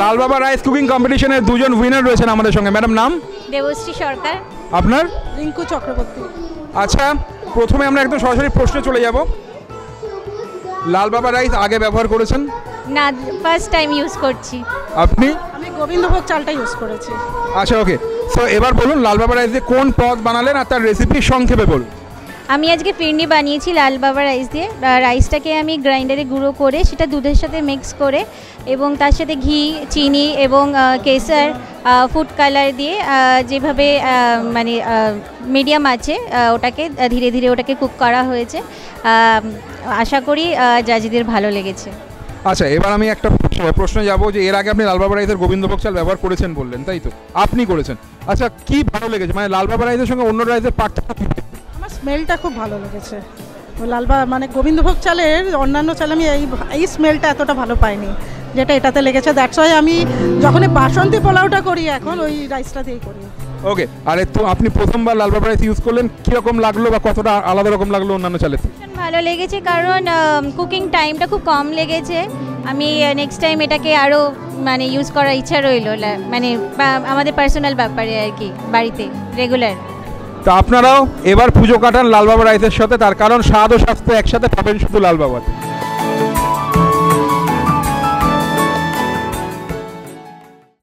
লাল বাবা rice cooking কম্পিটিশনের দুজন উইনার রয়েছেন আমাদের সঙ্গে। ম্যাডাম নাম? দেবশ্রী সরকার। আপনার? রিঙ্কু চক্রবর্তী। আচ্ছা, প্রথমে আমরা একদম সরাসরি প্রশ্নে চলে যাব। লাল বাবা রাইস আগে ব্যবহার করেছেন? না, ফার্স্ট টাইম ইউজ করছি। আপনি? আমি গোবিন্দভোগ চালটা ইউজ করেছি। আচ্ছা, ওকে। সো এবার বলুন লাল বাবা রাইস দিয়ে কোন পদ বানালেন আর তার রেসিপি সংক্ষেপে বলুন। আমি আজকে ফিরনি বানিয়েছি লাল বাবা রাইস দিয়ে। রাইসটাকে আমি গ্রাইন্ডারে গুঁড়ো করে সেটা দুধের সাথে মিক্স করে এবং তার সাথে ঘি, চিনি এবং কেসার, ফুড কালার দিয়ে যেভাবে মানে মিডিয়াম আছে ওটাকে ধীরে ধীরে ওটাকে কুক করা হয়েছে। আশা করি জাজিদের ভালো লেগেছে। আচ্ছা, এবার আমি একটা প্রশ্নে যাব যে এর আগে আপনি লাল বাবা রাইসের গোবিন্দভোগ চাল ব্যবহার করেছেন বললেন, তাই তো? আপনি করেছেন। আচ্ছা, কি ভালো লেগেছে, মানে লাল বাবা রাইসের সঙ্গে অন্য রাইসের পার্থক্য কি? আমার স্মেলটা খুব ভালো লেগেছে। ওই মানে গোবিন্দভোগ চালের অন্যান্য চাল আমি এই স্মেলটা এতটা ভালো পাইনি যেটা এটাতে লেগেছে। দ্যাটস ওয়াই আমি যখন বাসন্তী পোলাওটা করি এখন ওই রাইসটা দিয়েই করি। ওকে। আর তো আপনি প্রথমবার লাল বাবা রাইস ইউজ করলেন, কীরকম লাগলো বা কতটা আলাদা রকম লাগলো অন্যান্য চালের থেকে? ভালো লেগেছে, কারণ কুকিং টাইমটা খুব কম লেগেছে। আমি নেক্সট টাইম এটাকে আরও মানে ইউজ করার ইচ্ছা রইল, মানে আমাদের পার্সোনাল ব্যাপারে আর কি, বাড়িতে রেগুলার। তো আপনারাও এবার পুজো কাটান লাল বাবা রাইসের সাথে, তার কারণ স্বাদ ও স্বাস্থ্য একসাথে পাবেন শুধু লাল বাবার।